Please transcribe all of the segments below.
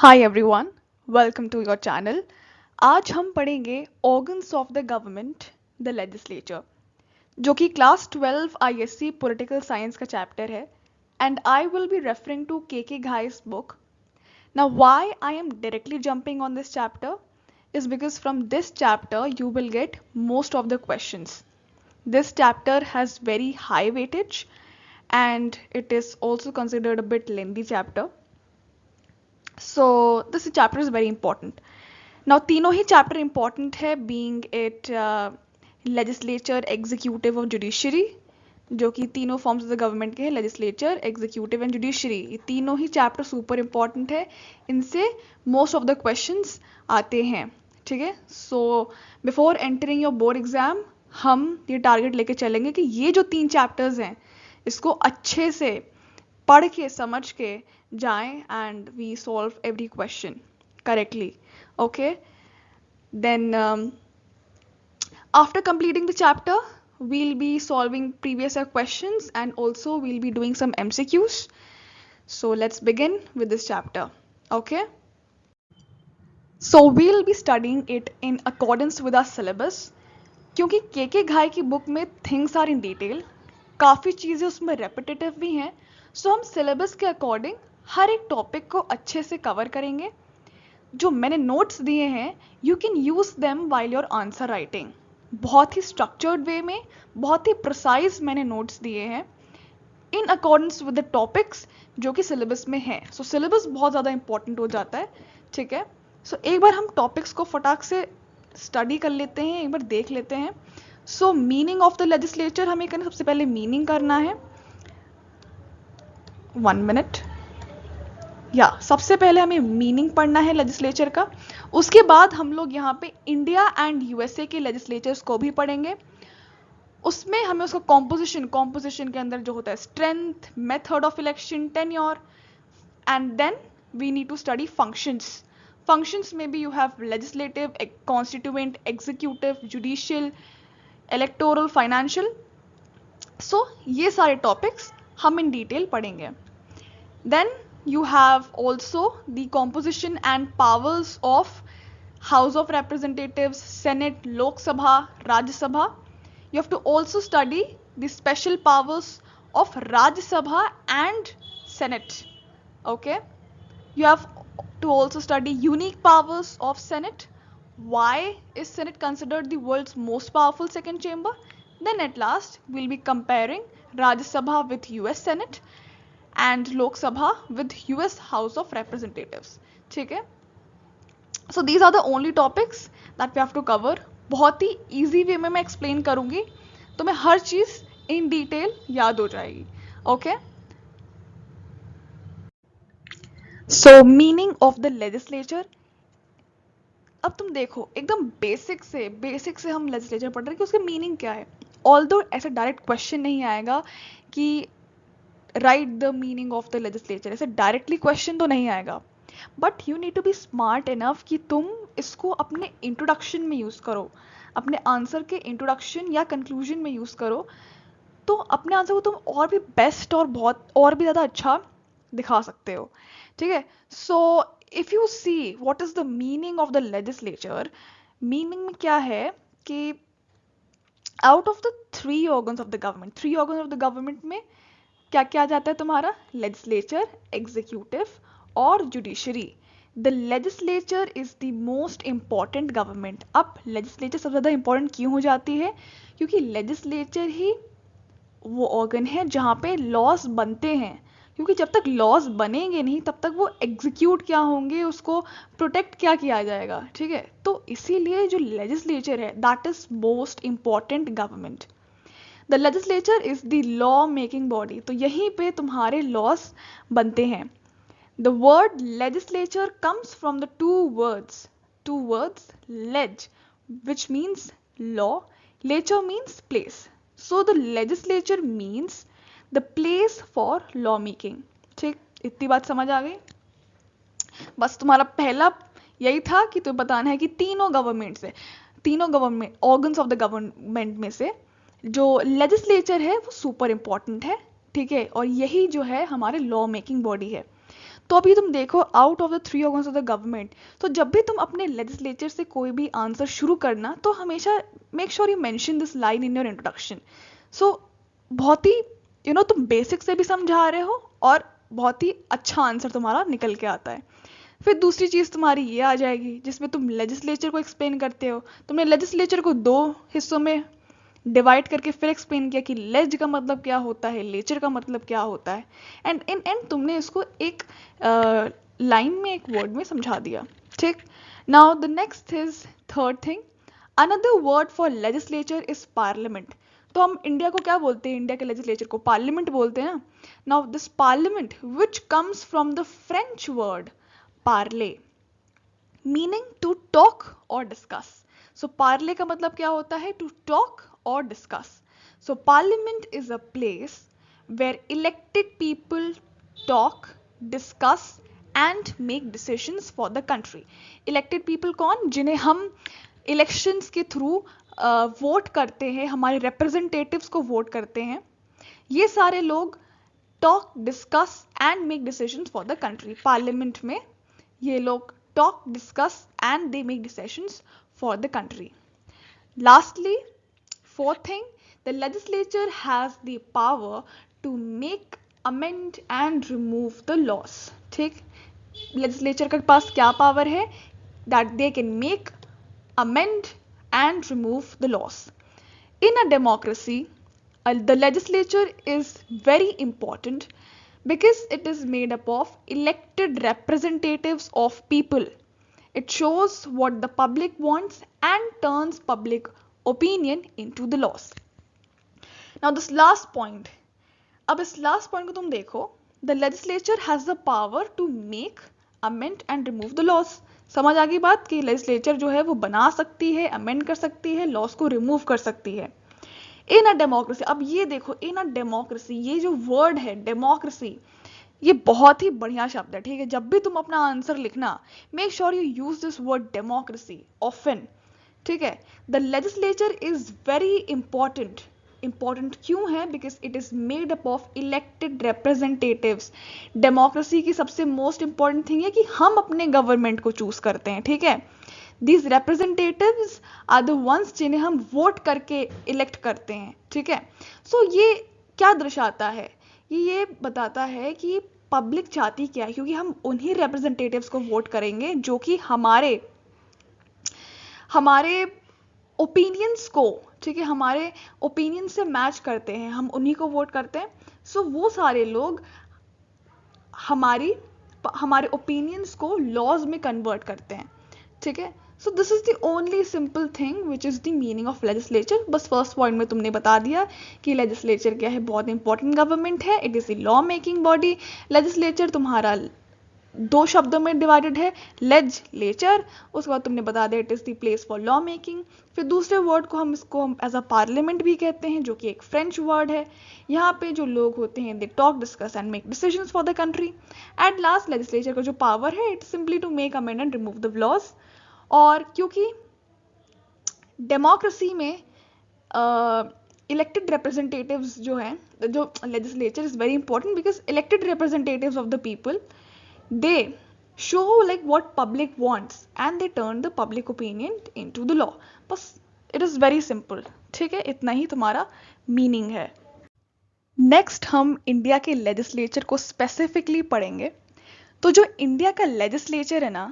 Hi everyone, welcome to your channel. आज हम पढ़ेंगे organs of the government, the legislature, जो कि क्लास 12 आईएससी पॉलिटिकल साइंस का चैप्टर है। And I will be referring to K Ghai's book. Now, why I am directly jumping on this chapter is because from this chapter you will get most of the questions. This chapter has very high weightage and it is also considered a bit lengthy chapter. So this chapter is very important. Now तीनों ही chapter important है, being it legislature, executive और judiciary, जो कि तीनों forms of the government के हैं, legislature, executive and judiciary. ये तीनों ही चैप्टर सुपर इंपॉर्टेंट है, इनसे मोस्ट ऑफ द क्वेश्चंस आते हैं। ठीक है, so before entering your board exam हम ये टारगेट लेके चलेंगे कि ये जो 3 चैप्टर्स हैं इसको अच्छे से पढ़ के समझ के जाएं and we solve every question correctly. Okay, then after completing the chapter we'll be solving previous year questions and also we'll be doing some MCQs. So let's begin with this chapter. Okay, so we'll be studying it in accordance with our syllabus. क्योंकि के घाई की book में things are in detail, काफ़ी चीज़ें उसमें repetitive भी हैं, सो हम सिलेबस के अकॉर्डिंग हर एक टॉपिक को अच्छे से कवर करेंगे। जो मैंने नोट्स दिए हैं you can use them while your answer writing. बहुत ही स्ट्रक्चर्ड वे में, बहुत ही प्रिसाइज मैंने नोट्स दिए हैं in accordance with the topics जो कि सिलेबस में है। सो सिलेबस बहुत ज़्यादा इंपॉर्टेंट हो जाता है। ठीक है, सो एक बार हम टॉपिक्स को फटाक से स्टडी कर लेते हैं, एक बार देख लेते हैं। सो मीनिंग ऑफ द लेजिस्लेचर हमें करना, सबसे पहले मीनिंग करना है। 1 मिनट, सबसे पहले हमें मीनिंग पढ़ना है लेजिस्लेचर का। उसके बाद हम लोग यहाँ पे इंडिया एंड यूएसए के लेजिस्लेचर्स को भी पढ़ेंगे। उसमें हमें उसका कॉम्पोजिशन के अंदर जो होता है strength, method of election, tenure, and then we need to study functions में भी you have legislative, constituent, executive, judicial, electoral, financial. So ये सारे टॉपिक्स हम इन डिटेल पढ़ेंगे। Then you have also the composition and powers of House of Representatives, Senate, Lok Sabha, Rajya Sabha. You have to also study the special powers of Rajya Sabha and Senate. Okay, you have to also study unique powers of Senate. Why is Senate considered the world's most powerful second chamber? Then at last we'll be comparing Rajya Sabha with US Senate and Lok Sabha with US House of Representatives. ठीक है, so these are the only topics that we have to cover. बहुत ही easy way में मैं explain करूँगी, तो मैं हर चीज़ in detail याद हो जाएगी। Okay, so meaning of the legislature. अब तुम देखो, एकदम बेसिक से हम लेजिस्लेचर पढ़ रहे हैं कि उसके मीनिंग क्या है। ऑल्दो ऐसा डायरेक्ट क्वेश्चन नहीं आएगा कि write the meaning of the legislature, ऐसे डायरेक्टली क्वेश्चन तो नहीं आएगा, but you need to be smart enough कि तुम इसको अपने इंट्रोडक्शन में यूज़ करो, अपने आंसर के इंट्रोडक्शन या कंक्लूजन में यूज़ करो, तो अपने आंसर को तुम और भी बेस्ट और बहुत और भी ज़्यादा अच्छा दिखा सकते हो। ठीक है, so if you see what is the meaning of the legislature, meaning में क्या है कि out of the 3 organs of the government में क्या क्या आ जाता है तुम्हारा, लेजिस्लेचर, एग्जीक्यूटिव और judiciary. The legislature is the most important government. अब लेजिस्लेचर सबसे ज़्यादा इंपॉर्टेंट क्यों हो जाती है, क्योंकि लेजिस्लेचर ही वो ऑर्गन है जहाँ पे लॉज बनते हैं, क्योंकि जब तक लॉज बनेंगे नहीं तब तक वो एग्जीक्यूट क्या होंगे, उसको प्रोटेक्ट क्या किया जाएगा। ठीक है, तो इसीलिए जो लेजिस्लेचर है that is most important government. The legislature is the law making body, तो यहीं पे तुम्हारे लॉज बनते हैं। The word legislature comes from the two words legis which means law, lature means place, so the legislature means the place for law making. ठीक, इतनी बात समझ आ गई। बस तुम्हारा पहला यही था कि तुम्हें बताना है कि तीनों government organs of the government में से जो लेजिस्लेचर है वो सुपर इंपॉर्टेंट है। ठीक है, और यही जो है हमारे लॉ मेकिंग बॉडी है। तो अभी तुम देखो, out of the 3 organs of the government, तो जब भी तुम अपने लेजिस्लेचर से कोई भी आंसर शुरू करना, तो हमेशा make sure you mention this line in your introduction. So बहुत ही तुम बेसिक से भी समझा रहे हो और बहुत ही अच्छा आंसर तुम्हारा निकल के आता है. फिर दूसरी चीज़ तुम्हारी ये आ जाएगी जिसमें तुम लेजिस्लेचर को एक्सप्लेन करते हो. तुमने लेजिस्लेचर को 2 हिस्सों में डिवाइड करके फिर एक्सप्लेन किया कि लेज का मतलब क्या होता है, लेचर का मतलब क्या होता है, एंड इन एंड तुमने इसको एक लाइन में, एक वर्ड में समझा दिया. ठीक. Now the next is third thing, another word for legislature is parliament. तो हम इंडिया को क्या बोलते हैं, इंडिया के लेजिस्लेचर को पार्लियामेंट बोलते हैं ना. Now this parliament which comes from the French word parler, meaning to talk और डिस्कस. सो पार्ले का मतलब क्या होता है, to talk or discuss. So parliament is a place where elected people talk, discuss and make decisions for the country. Elected people कौन, जिन्हें हम elections के थ्रू वोट करते हैं, हमारे representatives को वोट करते हैं. ये सारे लोग talk, discuss and make decisions for the country. Parliament में ये लोग talk, discuss and they make decisions for the country. Lastly, fourth thing, the legislature has the power to make, amend and remove the laws. ठीक. legislature के पास क्या power है, that they can make, amend and remove the laws. In a democracy, the legislature is very important because it is made up of elected representatives of people. It shows what the public wants and turns public opinion into the laws. Now this last point, अब इस last point को तुम देखो, the legislature has the power to make, amend and remove the laws. समझ आ गई बात कि legislature जो है वो बना सकती है, amend कर सकती है, laws को remove कर सकती है. In a democracy, अब ये देखो, in a democracy, ये जो word है democracy, ये बहुत ही बढ़िया शब्द है. ठीक है, जब भी तुम अपना आंसर लिखना, make sure you use this word democracy often. ठीक है. The legislature is very important. Important क्यों है, because it is made up of elected representatives. Democracy की सबसे मोस्ट इंपॉर्टेंट थिंग है कि हम अपने गवर्नमेंट को चूज करते हैं. ठीक है. These representatives are the ones जिन्हें हम वोट करके इलेक्ट करते हैं. ठीक है. सो ये क्या दर्शाता है, ये बताता है कि पब्लिक चाहती क्या है, क्योंकि हम उन्हीं रिप्रेजेंटेटिव्स को वोट करेंगे जो कि हमारे ओपिनियंस को, ठीक है, हमारे ओपिनियन से मैच करते हैं, हम उन्हीं को वोट करते हैं. सो वो सारे लोग हमारे ओपिनियंस को लॉज में कन्वर्ट करते हैं. ठीक है. सो this is the only simple thing which is the meaning of legislature. बस फर्स्ट पॉइंट में तुमने बता दिया कि लेजिस्लेचर क्या है, बहुत इंपॉर्टेंट गवर्नमेंट है. It is the law making body. Legislature तुम्हारा 2 शब्दों में डिवाइडेड है, लेजिस्लेचर. उसके बाद तुमने बता दिया it is the place for law making. फिर दूसरे वर्ड को हम इसको एज अ पार्लियामेंट भी कहते हैं, जो कि एक फ्रेंच वर्ड है. यहाँ पे जो लोग होते हैं, they talk, discuss and make decisions for the country. At last, legislature का जो पावर है, it's simply to make, amend and remove the laws. और क्योंकि डेमोक्रेसी में इलेक्टेड रिप्रेजेंटेटिव्स जो हैं, जो legislature is very important because elected representatives of the people, they show like what public wants and they turn the public opinion into the law. बस it is very simple. ठीक है, इतना ही तुम्हारा meaning है. Next हम India के legislature को specifically पढ़ेंगे. तो जो इंडिया का लेजिस्लेचर है ना,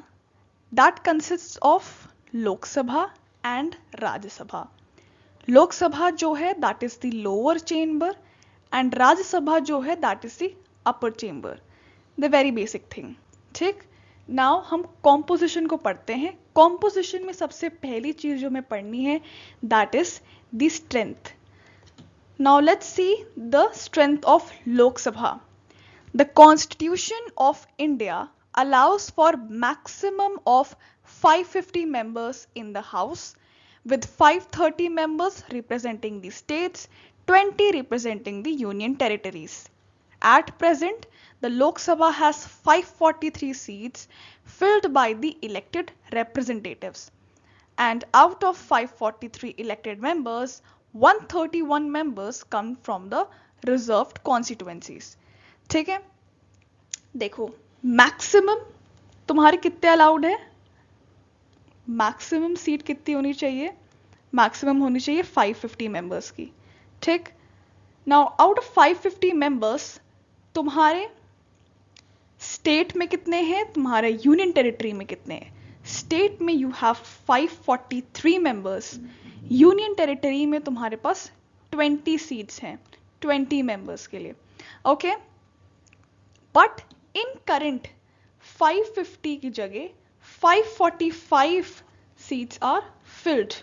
that consist of Lok Sabha and Rajya Sabha. Lok Sabha जो है that is the lower chamber and Rajya Sabha जो है that is the upper chamber. The very basic thing. ठीक. नाउ हम कॉम्पोजिशन को पढ़ते हैं. कॉम्पोजिशन में सबसे पहली चीज जो हमें पढ़नी है that is the strength. Now let's see the strength of Lok Sabha. The constitution of India allows for maximum of 550 members in the house, with 530 members representing the states, 20 representing the union territories. At present, the Lok Sabha has 543 seats filled by the elected representatives. And out of 543 elected members, 131 members come from the reserved constituencies. ठीक है. देखो, maximum तुम्हारे कितने allowed है, maximum seat कितनी होनी चाहिए, maximum होनी चाहिए 550 मेंबर्स की, ठीक। नाउ आउट ऑफ 550 मेंबर्स तुम्हारे स्टेट में कितने हैं, तुम्हारे यूनियन टेरिटरी में कितने हैं? स्टेट में you have 543 members, union territory में तुम्हारे पास 20 सीट्स हैं 20 मेंबर्स के लिए, ओके। बट इन करंट 550 की जगह 545 सीट्स आर फिल्ड,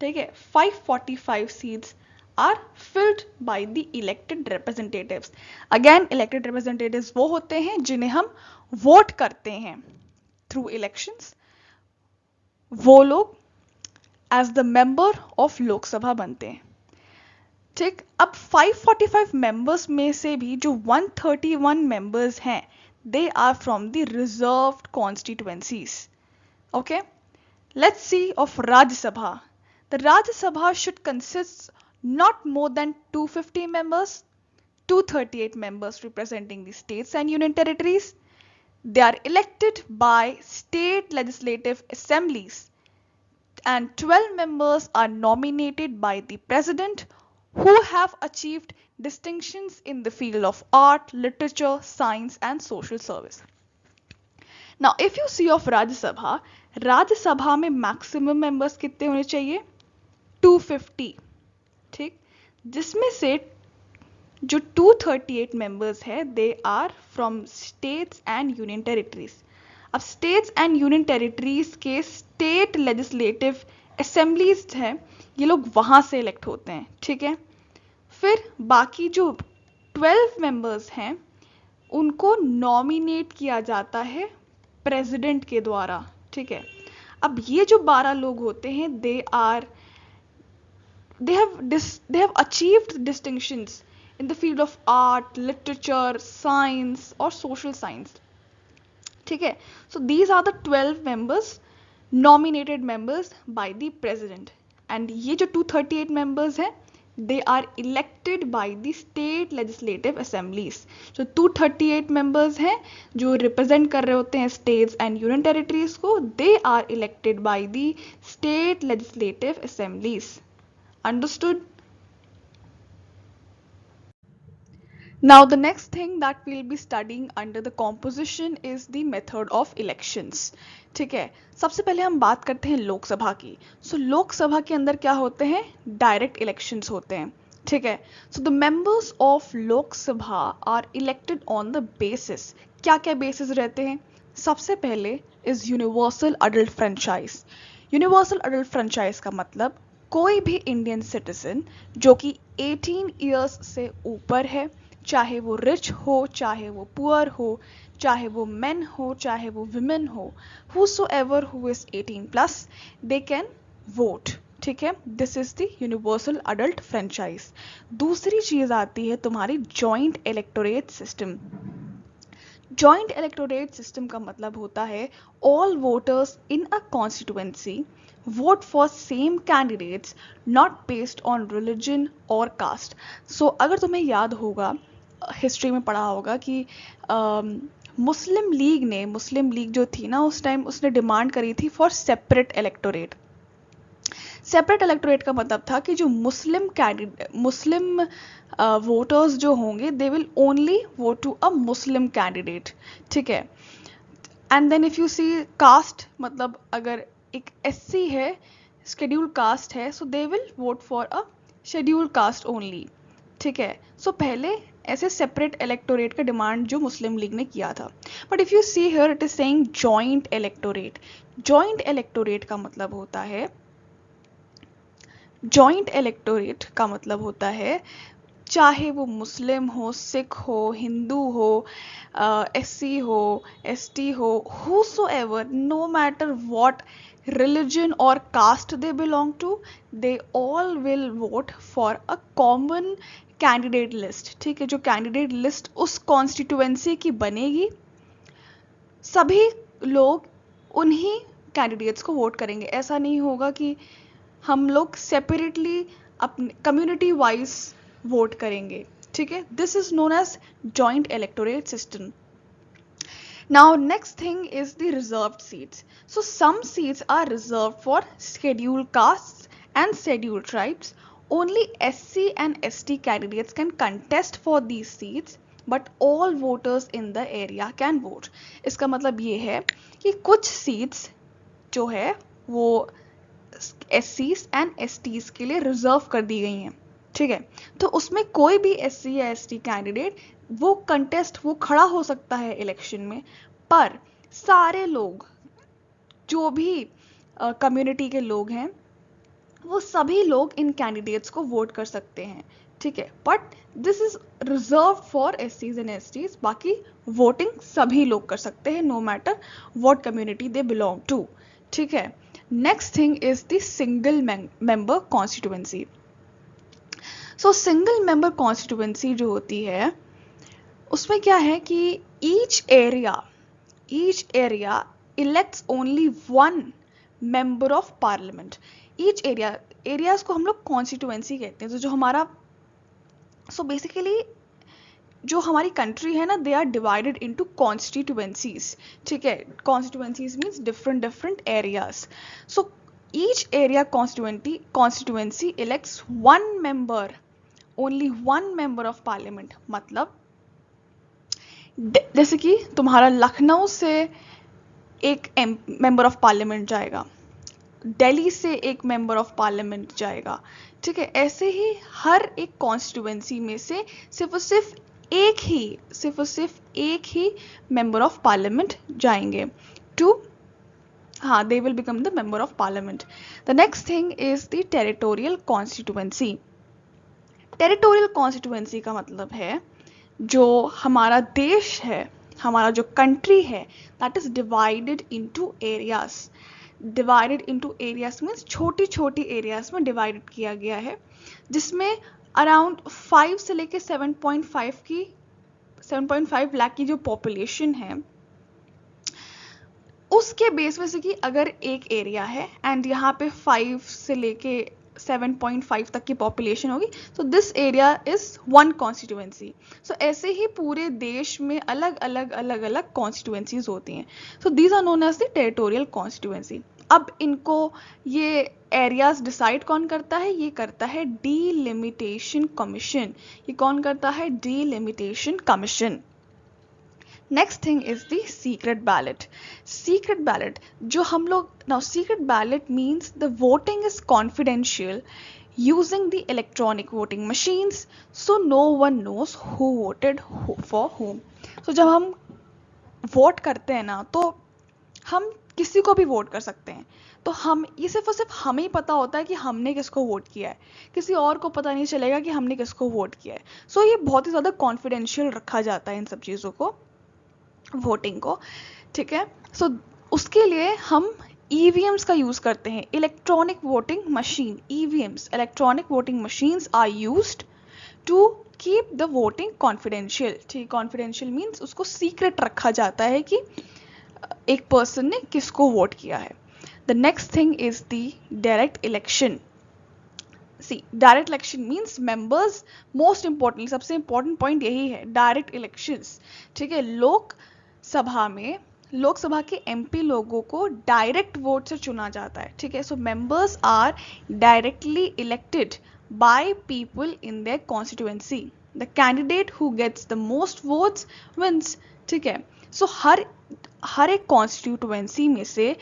ठीक है, 545 seats are filled by the elected representatives. Again, elected representatives वो होते हैं जिन्हें हम वोट करते हैं through elections. वो लोग as the member of Lok Sabha बनते हैं, ठीक। अब 545 members में से भी जो 131 members हैं they are from the reserved constituencies. Okay, let's see of Rajya Sabha. The Rajya Sabha should consist not more than 250 members, 238 members representing the states and union territories. They are elected by state legislative assemblies, and 12 members are nominated by the president who have achieved distinctions in the field of art, literature, science and social service. Now if you see of Rajya Sabha में maximum members कितने होने चाहिए, 250, ठीक, जिसमें से जो 238 members है they are from states and union territories. अब स्टेट्स एंड यूनियन टेरिटरीज के स्टेट लेजिस्लेटिव असेंबलीज हैं, ये लोग वहां से इलेक्ट होते हैं, ठीक है। फिर बाकी जो 12 मेंबर्स हैं उनको नॉमिनेट किया जाता है प्रेसिडेंट के द्वारा, ठीक है। अब ये जो 12 लोग होते हैं they have achieved distinctions in the field of art, literature, science or social science, ठीक है। So these are the 12 members nominated members by the president, and ये जो 238 members हैं they are elected by the state legislative assemblies. जो 238 members हैं जो represent कर रहे होते हैं states and union territories को, they are elected by the state legislative assemblies. Understood? Now the next thing that we'll be studying under the composition is the method of elections, ठीक है। सबसे पहले हम बात करते हैं लोकसभा की। लोकसभा के अंदर क्या होते हैं, डायरेक्ट इलेक्शंस होते हैं, ठीक है। The members of Lok Sabha are elected on the basis, क्या क्या बेसिस रहते हैं। सबसे पहले is universal adult franchise. Universal adult franchise का मतलब कोई भी इंडियन सिटीजन जो कि 18 इयर्स से ऊपर है, चाहे वो रिच हो, चाहे वो पुअर हो, चाहे वो मेन हो, चाहे वो विमेन हो, whosoever who is 18 plus they can vote, ठीक है। This is the universal adult franchise. दूसरी चीज आती है तुम्हारी joint electorate system. Joint electorate system का मतलब होता है all voters in a constituency vote for same candidates not based on religion or caste. So अगर तुम्हें याद होगा, हिस्ट्री में पढ़ा होगा कि मुस्लिम लीग जो थी ना उस टाइम उसने डिमांड करी थी for separate electorate. Separate electorate का मतलब था कि जो मुस्लिम वोटर्स जो होंगे they will only vote to a Muslim candidate, ठीक है। And then if you see caste, मतलब अगर एक एससी है, शेड्यूल कास्ट है, so they will vote for a schedule caste only, ठीक है। सो पहले ऐसे सेपरेट इलेक्टोरेट का डिमांड जो मुस्लिम लीग ने किया था। But if you see here it is saying joint electorate. Joint electorate का मतलब होता है, जॉइंट इलेक्टोरेट का मतलब होता है चाहे वो मुस्लिम हो, सिख हो, हिंदू हो, एससी हो, एसटी हो, whosoever, no matter what religion or caste they belong to, they all will vote for a common candidate list, ठीक है। जो कैंडिडेट लिस्ट उस कॉन्स्टिट्यूएंसी की बनेगी, सभी लोग उन्हीं कैंडिडेट्स को वोट करेंगे। ऐसा नहीं होगा कि हम लोग सेपरेटली अपने कम्युनिटी वाइज वोट करेंगे, ठीक है। This is known as joint electorate system. Now, next thing is the reserved seats. So, some seats are reserved for scheduled castes and scheduled tribes. Only SC and ST candidates can contest for these seats, but all voters in the area can vote. इसका मतलब ये है कि कुछ seats जो है वो SCs and STs के लिए रिजर्व कर दी गई हैं, ठीक है। तो उसमें कोई भी SC या ST कैंडिडेट वो कंटेस्ट वो खड़ा हो सकता है इलेक्शन में, पर सारे लोग जो भी कम्युनिटी के लोग हैं वो सभी लोग इन कैंडिडेट्स को वोट कर सकते हैं, ठीक है। But this is reserve for SCs and STs, बाकी वोटिंग सभी लोग कर सकते हैं no matter what community they belong to, ठीक है। Next thing is the single member constituency. So single member constituency जो होती है उसमें क्या है कि each area elects only one member of parliament. Each areas को हम लोग कॉन्स्टिट्यूएंसी कहते हैं। तो जो हमारा बेसिकली जो हमारी कंट्री है ना, they are divided into constituencies, ठीक है। Constituencies means different areas. So each area constituency elects one member, only one member of parliament. मतलब जैसे कि तुम्हारा लखनऊ से एक मेंबर ऑफ पार्लियामेंट जाएगा, दिल्ली से एक मेंबर ऑफ पार्लियामेंट जाएगा, ठीक है। ऐसे ही हर एक कॉन्स्टिट्यूएंसी में से सिर्फ और सिर्फ एक ही मेंबर ऑफ पार्लियामेंट जाएंगे टू, हाँ, they will become the member of parliament. The next thing is the territorial constituency. Territorial constituency का मतलब है जो हमारा देश है, हमारा जो कंट्री है, that is divided into areas. Divided into areas means छोटी छोटी एरियाज में डिवाइडेड किया गया है, जिसमें अराउंड 5 से लेके 7.5 लाख की जो पॉपुलेशन है उसके बेस में से कि अगर एक एरिया है एंड यहाँ पे 5 से लेके 7.5 तक की पॉपुलेशन होगी, तो this area is one constituency. So ऐसे ही पूरे देश में अलग अलग कॉन्स्टिट्यूएंसीज होती हैं। So these are known as the territorial constituency. अब इनको ये एरियाज डिसाइड कौन करता है? ये करता है डीलिमिटेशन कमीशन। ये कौन करता है? Delimitation commission. Next thing is the secret ballot. Secret ballot जो हम लोग now secret ballot means the voting is confidential using the electronic voting machines, so no one knows who voted for whom. So जब हम vote करते हैं ना, तो हम किसी को भी वोट कर सकते हैं। तो हम ये सिर्फ और सिर्फ हमें ही पता होता है कि हमने किसको वोट किया है, किसी और को पता नहीं चलेगा कि हमने किसको वोट किया है। सो ये बहुत ही ज़्यादा कॉन्फिडेंशियल रखा जाता है इन सब चीज़ों को, वोटिंग को, ठीक है। सो उसके लिए हम EVMs का यूज़ करते हैं, electronic voting machine. EVMs, electronic voting machines are used to keep the voting confidential. ठीक, कॉन्फिडेंशियल मीन्स उसको सीक्रेट रखा जाता है कि एक पर्सन ने किसको वोट किया है। The next thing is the direct election. See, direct election means members, most importantly सबसे इंपॉर्टेंट पॉइंट यही है, डायरेक्ट इलेक्शंस, ठीक है। लोकसभा के MP लोगों को डायरेक्ट वोट से चुना जाता है, ठीक है। So members are directly elected by people in their constituency. The candidate who gets the most votes wins, ठीक है। सो हर एक कॉन्स्टिट्यूएंसी में से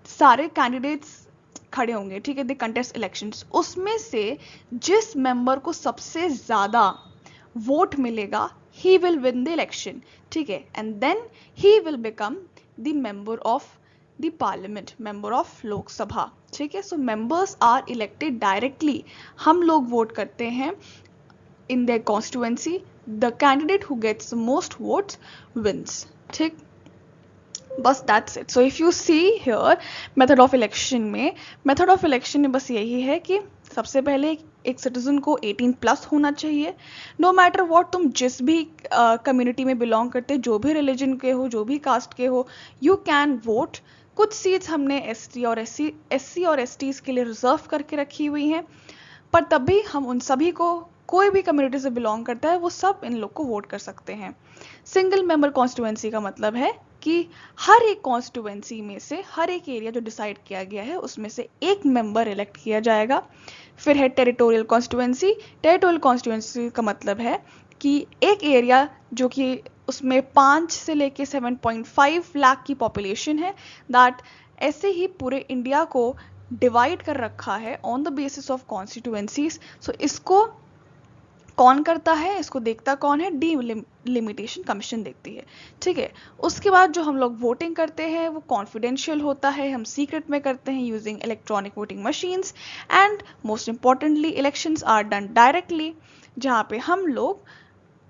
सारे कैंडिडेट्स खड़े होंगे, ठीक है, दे कंटेस्ट इलेक्शंस। उसमें से जिस मेंबर को सबसे ज़्यादा वोट मिलेगा, he will win the election, ठीक है, and then he will become the member of the parliament, member of लोक सभा, ठीक है। so members are elected directly, हम लोग वोट करते हैं in their constituency, the candidate who gets the most votes wins, ठीक, बस that's it. So if you see here method of election में बस यही है कि सबसे पहले एक सिटीजन को 18+ होना चाहिए, नो मैटर वॉट, तुम जिस भी कम्युनिटी में बिलोंग करते, जो भी रिलीजन के हो, जो भी कास्ट के हो, यू कैन वोट। कुछ सीट्स हमने SC और STs के लिए रिजर्व करके रखी हुई हैं, पर तब भी हम उन सभी को कोई भी कम्युनिटी से बिलोंग करता है वो सब इन लोग को वोट कर सकते हैं। सिंगल मेंबर कॉन्स्टिट्यूएंसी का मतलब है कि हर एक कॉन्स्टिट्यूएंसी में से हर एक एरिया जो डिसाइड किया गया है उसमें से एक मेंबर इलेक्ट किया जाएगा। फिर है टेरिटोरियल कॉन्स्टिट्यूएंसी। टेरिटोरियल कॉन्स्टिट्यूएंसी का मतलब है कि एक एरिया जो कि उसमें 5 से लेके 7.5 लाख की पॉपुलेशन है, दैट ऐसे ही पूरे इंडिया को डिवाइड कर रखा है on the basis of constituencies. So इसको कौन करता है, इसको देखता कौन है, डिलिमिटेशन कमीशन देखती है। ठीक है, उसके बाद जो हम लोग वोटिंग करते हैं वो कॉन्फिडेंशियल होता है, हम सीक्रेट में करते हैं using electronic voting machines. And most importantly elections are done directly, जहाँ पे हम लोग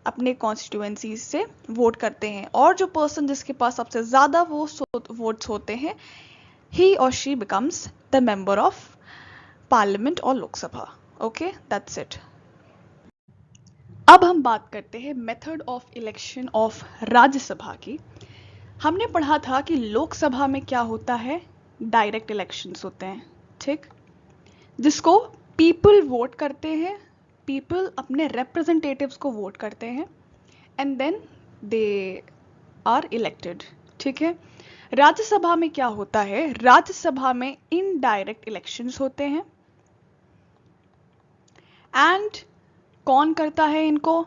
अपने कॉन्स्टिट्यूएंसी से वोट करते हैं और जो पर्सन जिसके पास सबसे ज़्यादा वोट्स होते हैं he or she becomes the member of parliament और लोकसभा। Okay, that's it. अब हम बात करते हैं method of election of Rajya Sabha की। हमने पढ़ा था कि लोकसभा में क्या होता है, डायरेक्ट इलेक्शंस होते हैं, ठीक, जिसको पीपल वोट करते हैं, पीपल अपने रिप्रेजेंटेटिव्स को वोट करते हैं and then they are elected. ठीक है, राज्यसभा में क्या होता है, राज्यसभा में इनडायरेक्ट इलेक्शंस होते हैं एंड कौन करता है इनको,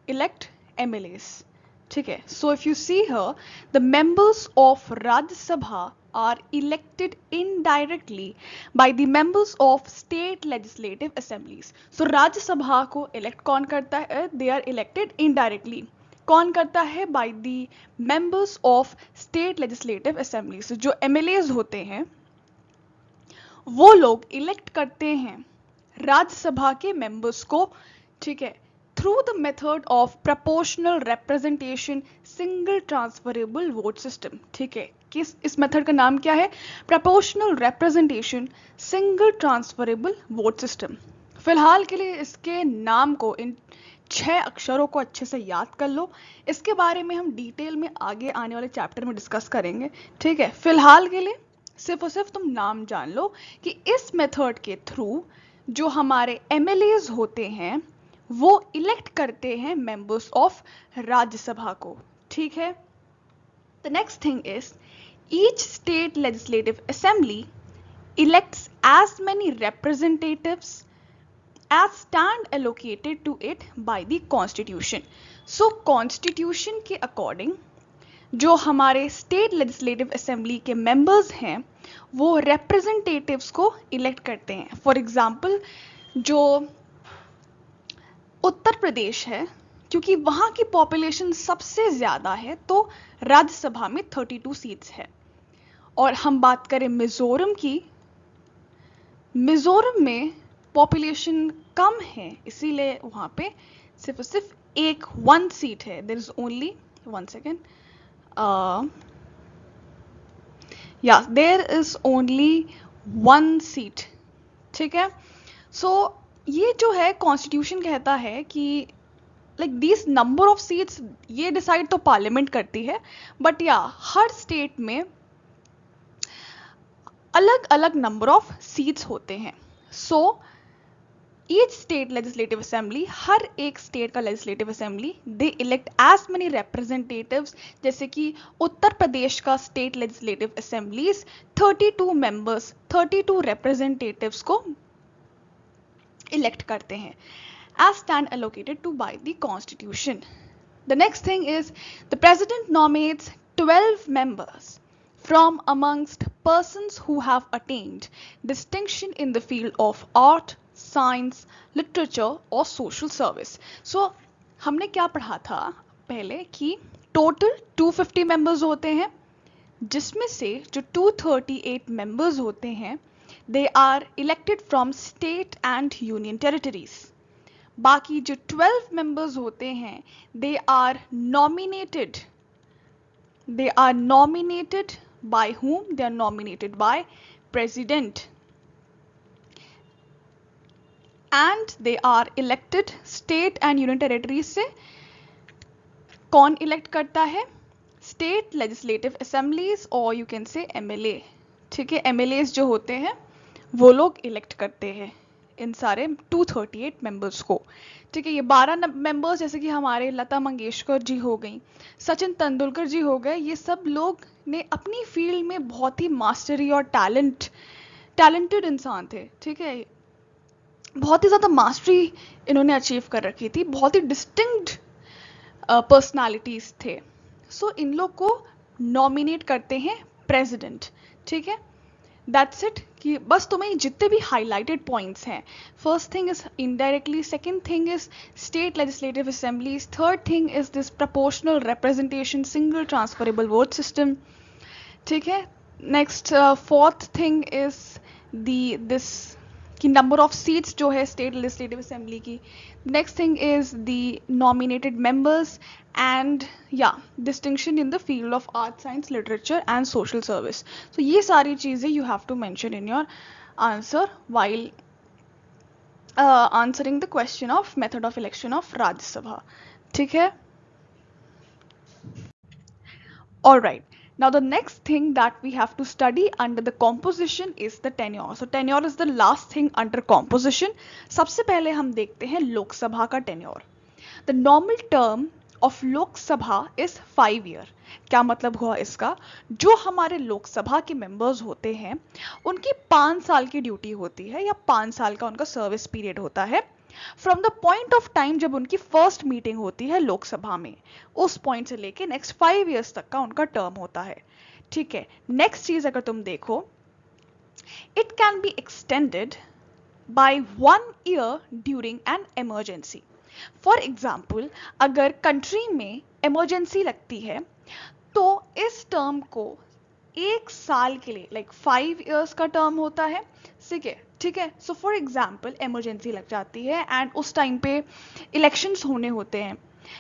इलेक्ट एमएलएस। ठीक है, so if you see here the members of Rajya Sabha are elected indirectly by the members of state legislative assemblies. So राज्य सभा को elect कौन करता है, they are elected indirectly. कौन करता है, by the members of state legislative assemblies. जो MLAs होते हैं वो लोग elect करते हैं राज्यसभा के members को, ठीक है, through the method of proportional representation single transferable vote system. ठीक है, किस इस मेथड का नाम क्या है, proportional representation single transferable vote system. फिलहाल के लिए इसके नाम को, इन 6 अक्षरों को अच्छे से याद कर लो, इसके बारे में हम डिटेल में आगे आने वाले चैप्टर में डिस्कस करेंगे। ठीक है, फिलहाल के लिए सिर्फ और सिर्फ तुम नाम जान लो कि इस मेथड के थ्रू जो हमारे एमएलएज होते हैं वो इलेक्ट करते हैं मेंबर्स ऑफ राज्यसभा को। ठीक है, the next thing is each state legislative assembly elects as many representatives as stand allocated to it by the constitution. So constitution के according जो हमारे state legislative assembly के members हैं वो representatives को elect करते हैं। For example, जो उत्तर प्रदेश है, क्योंकि वहाँ की पॉपुलेशन सबसे ज़्यादा है तो राज्यसभा में 32 सीट्स है। और हम बात करें मिजोरम की, मिजोरम में पॉपुलेशन कम है इसीलिए वहाँ पे सिर्फ एक 1 सीट है। देयर इज ओनली 1 सेकेंड, या देयर इज ओनली 1 सीट। ठीक है, सो ये जो है कॉन्स्टिट्यूशन कहता है कि like this number of seats ये डिसाइड तो पार्लियामेंट करती है, बट या हर स्टेट में अलग अलग नंबर ऑफ सीट्स होते हैं। So each state legislative assembly, हर एक स्टेट का legislative assembly they elect as many representatives, जैसे कि उत्तर प्रदेश का state legislative assemblies 32 members 32 representatives को इलेक्ट करते हैं as stand allocated to by the constitution. The next thing is the president nominates 12 members from amongst persons who have attained distinction in the field of art, science, literature or social service. So हमने क्या पढ़ा था पहले कि total 250 members होते हैं, जिसमें से जो 238 मेंबर्स होते हैं they are elected from state and union territories. बाकी जो 12 मेंबर्स होते हैं they are nominated by whom? They are nominated by president and they are elected state and union territories से। कौन इलेक्ट करता है? स्टेट लेजिस्लेटिव असेंबलीज और you can say MLA. ठीक है, एमएलएज जो होते हैं वो लोग इलेक्ट करते हैं इन सारे 238 मेंबर्स को। ठीक है, ये 12 मेंबर्स जैसे कि हमारे लता मंगेशकर जी हो गई, सचिन तेंदुलकर जी हो गए, ये सब लोग ने अपनी फील्ड में बहुत ही मास्टरी और टैलेंटेड इंसान थे। ठीक है, बहुत ही ज़्यादा मास्टरी इन्होंने अचीव कर रखी थी, बहुत ही डिस्टिंक्ट पर्सनालिटीज़ थे। सो इन लोग को नॉमिनेट करते हैं प्रेसिडेंट। ठीक है, दैट्स इट, कि बस तुम्हें जितने भी हाईलाइटेड पॉइंट्स हैं, first thing is indirectly, second thing is state legislative assemblies, third thing is this proportional representation, single transferable vote system. ठीक है, next fourth thing is the this कि नंबर ऑफ सीट्स जो है state legislative assembly की। Next thing is the nominated members and या distinction in the field of art, science, literature and social service. तो ये सारी चीज़ें you have to mention in your answer while answering the question of method of election of Rajya Sabha. ठीक है, all right. Now the next thing that we have to study under the composition is the tenure. So tenure is the last thing under composition. सबसे पहले हम देखते हैं लोकसभा का tenure. The normal term of Lok Sabha is 5 year. क्या मतलब हुआ इसका? जो हमारे लोकसभा के मेंबर्स होते हैं उनकी 5 साल की ड्यूटी होती है या 5 साल का उनका सर्विस पीरियड होता है from the point of time जब उनकी फर्स्ट मीटिंग होती है लोकसभा में, उस पॉइंट से लेके नेक्स्ट 5 इयर्स तक का उनका टर्म होता है। ठीक है, नेक्स्ट चीज अगर तुम देखो, it can be extended bye 1 year during an emergency. For example, अगर कंट्री में इमरजेंसी लगती है तो इस टर्म को 1 साल के लिए, लाइक 5 इयर्स का टर्म होता है। ठीक है, सो फॉर एग्जाम्पल इमरजेंसी लग जाती है एंड उस टाइम पे इलेक्शंस होने होते हैं,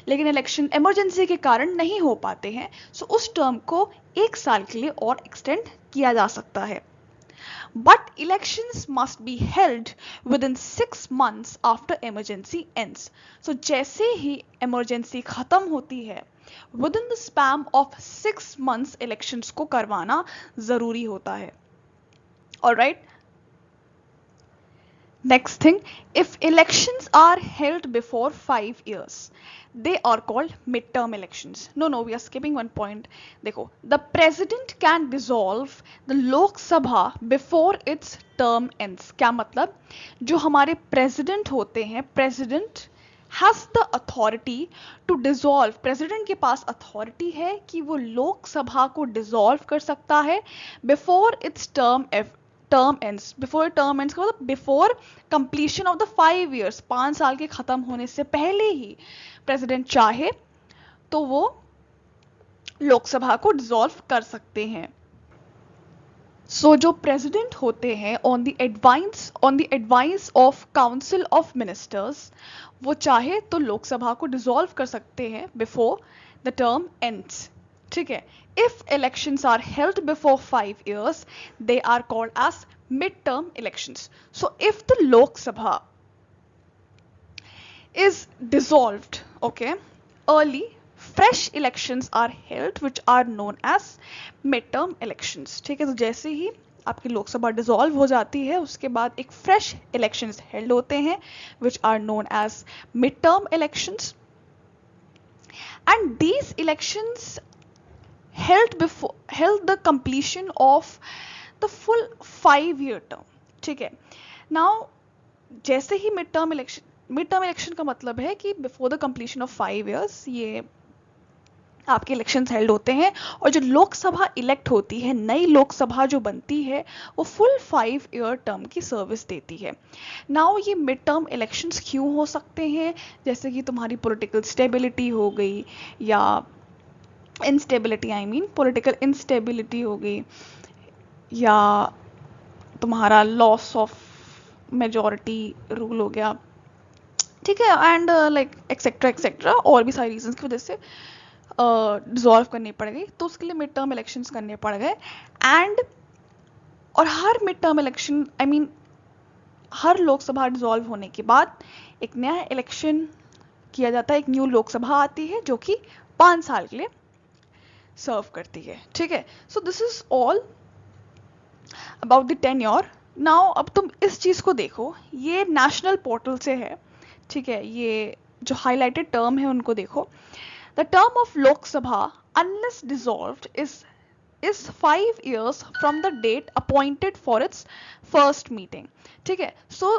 लेकिन इलेक्शन इमरजेंसी के कारण नहीं हो पाते हैं, सो उस टर्म को 1 साल के लिए और एक्सटेंड किया जा सकता है। But elections must be held within 6 months after emergency ends. So जैसे ही emergency खत्म होती है, within the span of 6 months elections को करवाना जरूरी होता है। Alright? Next thing, if elections are held before 5 years, they are called midterm elections. No, we are skipping one point. देखो, the president can dissolve the Lok Sabha before its term ends. क्या मतलब? जो हमारे president होते हैं, president has the authority to dissolve. president के पास authority है कि वो लोक सभा को dissolve कर सकता है before its term ends. Before term ends का मतलब before completion of the 5 years, 5 साल के खत्म होने से पहले ही प्रेसिडेंट चाहे तो वो लोकसभा को डिसॉल्व कर सकते हैं। सो जो प्रेसिडेंट होते हैं on the advice of council of ministers, वो चाहे तो लोकसभा को डिसॉल्व कर सकते हैं बिफोर द टर्म एंड्स। ठीक है, if elections are held before 5 years, they are called as mid-term elections. So if the Lok Sabha is dissolved, okay, early, fresh elections are held which are known as mid-term elections. ठीक है, तो जैसे ही आपकी Lok Sabha dissolve हो जाती है उसके बाद एक फ्रेश इलेक्शंस हेल्ड होते हैं which are known as mid-term elections, and these elections held the completion of the full 5-year term. ठीक है, नाउ जैसे ही मिड टर्म इलेक्शन का मतलब है कि before the completion of 5 years ये आपके इलेक्शंस हेल्ड होते हैं, और जो लोकसभा इलेक्ट होती है, नई लोकसभा जो बनती है, वो फुल 5-year टर्म की सर्विस देती है। नाउ ये मिड टर्म इलेक्शंस क्यों हो सकते हैं? जैसे कि तुम्हारी पॉलिटिकल स्टेबिलिटी हो गई, या instability, I mean political instability हो गई, या तुम्हारा लॉस ऑफ मेजॉरिटी रूल हो गया। ठीक है, एंड लाइक एक्सेट्रा और भी सारी रीजंस की वजह से डिसॉल्व करनी पड़ गई, तो उसके लिए मिड टर्म इलेक्शंस करने पड़ गए। एंड और हर mid term election, I mean हर लोकसभा डिसॉल्व होने के बाद एक नया इलेक्शन किया जाता है, एक न्यू लोकसभा आती है जो कि 5 साल के लिए सर्व करती है। ठीक है, सो this is all about the tenure now अब तुम इस चीज को देखो, ये नेशनल पोर्टल से है, ठीक है, ये जो हाईलाइटेड टर्म है उनको देखो। The term of Lok Sabha unless dissolved is 5 years from the date appointed for its first meeting। ठीक है, सो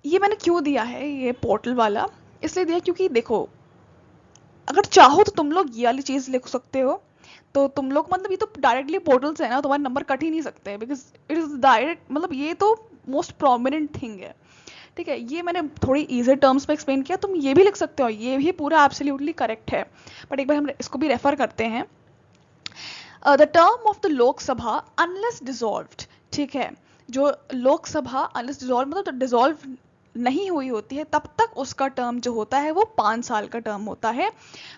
ये मैंने क्यों दिया है ये पोर्टल वाला, इसलिए दिया क्योंकि देखो, अगर चाहो तो तुम लोग ये वाली चीज लिख सकते हो, तो तुम लोग मतलब ये तो डायरेक्टली पोर्टल से है ना, तुम्हारे नंबर कट ही नहीं सकते, बिकॉज इट इज डायरेक्ट, मतलब ये तो मोस्ट प्रोमिनेंट थिंग है। ठीक है, ये मैंने थोड़ी इजी टर्म्स में एक्सप्लेन किया, तुम ये भी लिख सकते हो, ये भी पूरा एब्सोल्युटली करेक्ट है, बट एक बार हम इसको भी रेफर करते हैं। The term of the Lok Sabha unless dissolved, ठीक है, जो लोकसभा अनलेस डिसॉल्व मतलब डिसॉल्व नहीं हुई होती है तब तक उसका टर्म जो होता है वो 5 साल का टर्म होता है,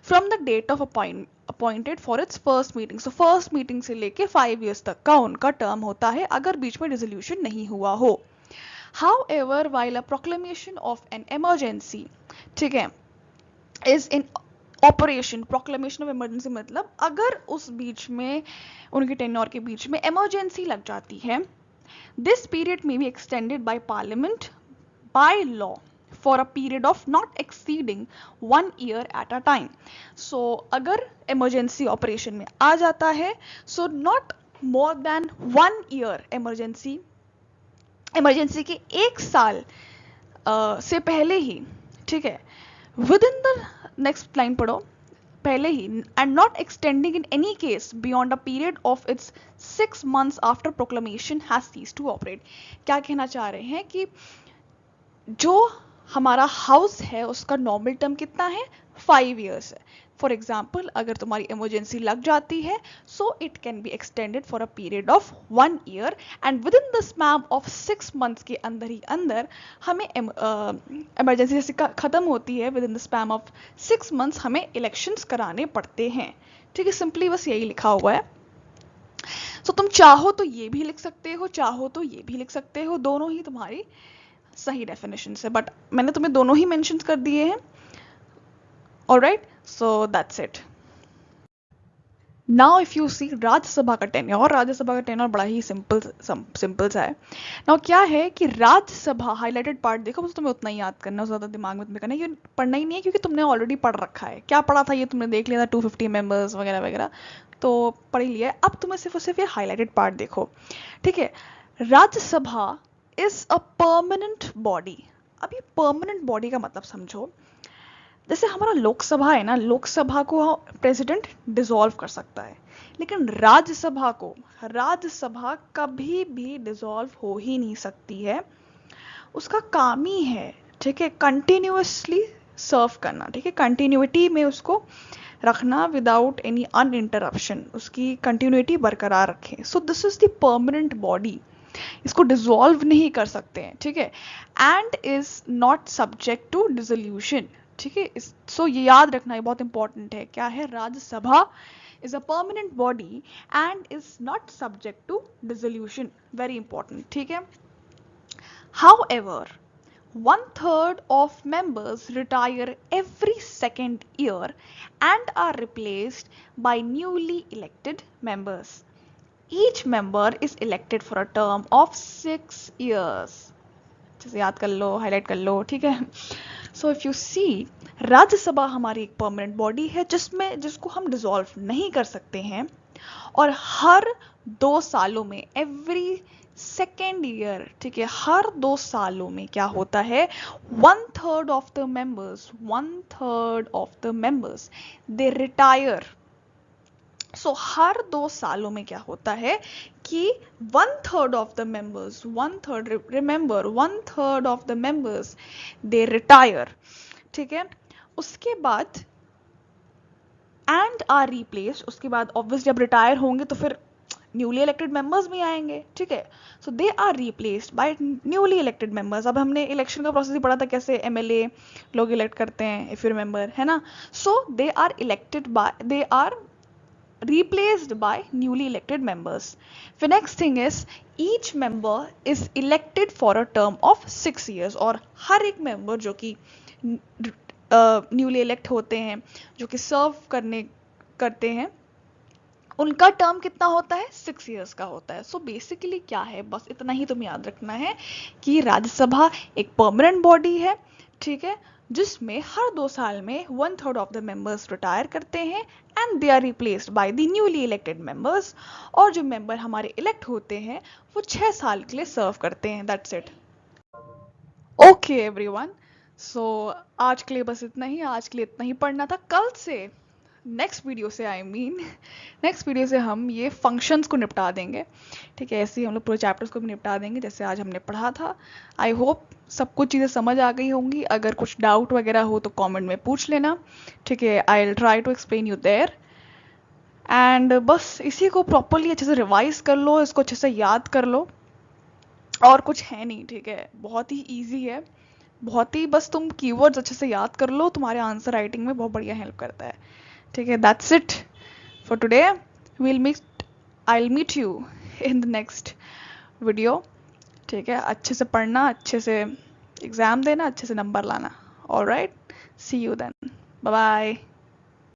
from the date of appointed for its first meeting. So first meeting से लेके 5 years तक का उनका टर्म होता है, अगर बीच में डिसोल्यूशन नहीं हुआ हो। However, while a proclamation of an emergency, ठीक है, is in operation, proclamation of emergency मतलब अगर उस बीच में उनके टेन्योर के बीच में इमरजेंसी लग जाती है, दिस पीरियड में be extended by parliament by law for a period of not exceeding 1 year at a time. So अगर इमरजेंसी ऑपरेशन में आ जाता है, so not more than 1 year emergency के 1 साल से पहले ही, ठीक है, within the, next line पढ़ो, पहले ही, and not extending in any case beyond a period of its 6 months after proclamation has ceased to operate. क्या कहना चाह रहे हैं कि जो हमारा हाउस है उसका नॉर्मल टर्म कितना है, 5 years है। फॉर एग्जाम्पल अगर तुम्हारी इमरजेंसी लग जाती है, so it can be extended for a period of 1 year, and with in the span of 6 months के अंदर ही अंदर हमें इमरजेंसी जैसे खत्म होती है, within the span of 6 months हमें इलेक्शंस कराने पड़ते हैं। ठीक है, सिंपली बस यही लिखा हुआ है। सो तुम चाहो तो ये भी लिख सकते हो, चाहो तो ये भी लिख सकते हो, दोनों ही तुम्हारी सही डेफिनेशन है, बट मैंने तुम्हें दोनों ही मेंशन कर दिए हैं। Alright, so that's it. Now if you see Rajya Sabha का टेन्योर, राज्यसभा का टेन्योर बड़ा ही सिंपल सा है। नाउ क्या है कि राज्यसभा हाईलाइटेड पार्ट देखो, बस तुम्हें उतना ही याद करना है, ज़्यादा दिमाग में तुम्हें करना है, ये पढ़ना ही नहीं है क्योंकि तुमने ऑलरेडी पढ़ रखा है। क्या पढ़ा था ये तुमने देख लिया था, 250 मेंबर्स वगैरह वगैरह तो पढ़ ही लिया है। अब तुम्हें सिर्फ और सिर्फ ये हाईलाइटेड पार्ट देखो। ठीक है, Rajya Sabha is a permanent body. अब ये परमानेंट बॉडी का मतलब समझो, जैसे हमारा लोकसभा है ना, लोकसभा को प्रेसिडेंट डिसॉल्व कर सकता है, लेकिन राज्यसभा कभी भी डिसॉल्व हो ही नहीं सकती है। उसका काम ही है, ठीक है, कंटिन्यूअसली सर्व करना, ठीक है, कंटिन्यूटी में उसको रखना विदाउट एनी अनइंटरप्शन, उसकी कंटिन्यूटी बरकरार रखें। So this is the permanent body, इसको डिसॉल्व नहीं कर सकते हैं, ठीक है, and is not subject to dissolution. ठीक है, सो ये याद रखना, ये बहुत इंपॉर्टेंट है। क्या है, Rajya Sabha is a permanent body and is not subject to dissolution, very important. ठीक है, however 1/3 of members retire every second year and are replaced by newly elected members. Each member is elected for a term of 6 years. जैसे याद कर लो, highlight कर लो, ठीक है। So if you see, Rajya Sabha हमारी एक परमानेंट बॉडी है जिसको हम डिसॉल्व नहीं कर सकते हैं, और हर 2 सालों में, एवरी सेकेंड ईयर, ठीक है, हर 2 सालों में क्या होता है, 1/3 of the members they retire. So हर 2 सालों में क्या होता है कि 1/3 of the members, 1/3, remember, 1/3 of the members they retire. ठीक है, उसके बाद एंड आर रिप्लेस्ड, उसके बाद ऑब्वियसली जब रिटायर होंगे तो फिर न्यूली इलेक्टेड मेंबर्स भी आएंगे। ठीक है, so they are replaced by newly elected members. अब हमने इलेक्शन का प्रोसेस ही पढ़ा था, कैसे एमएलए लोग इलेक्ट करते हैं, इफ यू रिमेंबर, है ना। So they are replaced by newly elected members. The next thing is each member is elected for a term of 6 years, और हर एक member जो कि न्यूली इलेक्ट होते हैं, जो कि सर्व करते हैं उनका टर्म कितना होता है, 6 years का होता है। सो बेसिकली क्या है, बस इतना ही तुम्हें याद रखना है कि राज्यसभा एक परमानेंट बॉडी है, ठीक है, जिसमें हर 2 साल में 1/3 ऑफ द मेंबर्स रिटायर करते हैं and they are replaced by the newly elected members. और जो मेंबर हमारे इलेक्ट होते हैं वो 6 साल के लिए सर्व करते हैं। That's it. ओके एवरीवन, सो आज के लिए बस इतना ही, आज के लिए इतना ही पढ़ना था। कल से नेक्स्ट वीडियो से नेक्स्ट वीडियो से हम ये फंक्शंस को निपटा देंगे, ठीक है। ऐसे ही हम लोग पूरे चैप्टर्स को भी निपटा देंगे जैसे आज हमने पढ़ा था। आई होप सब कुछ चीज़ें समझ आ गई होंगी। अगर कुछ डाउट वगैरह हो तो कमेंट में पूछ लेना, ठीक है। I will try to explain you there. And बस इसी को प्रॉपरली अच्छे से रिवाइज कर लो, इसको अच्छे से याद कर लो, और कुछ है नहीं, ठीक है। बहुत ही ईजी है, बहुत ही, बस तुम कीवर्ड्स अच्छे से याद कर लो, तुम्हारे आंसर राइटिंग में बहुत बढ़िया हेल्प करता है, ठीक है। That's it for today. Will meet I will meet you in the next video, ठीक है। अच्छे से पढ़ना, अच्छे से एग्ज़ाम देना, अच्छे से नंबर लाना। Alright, see you then, bye bye.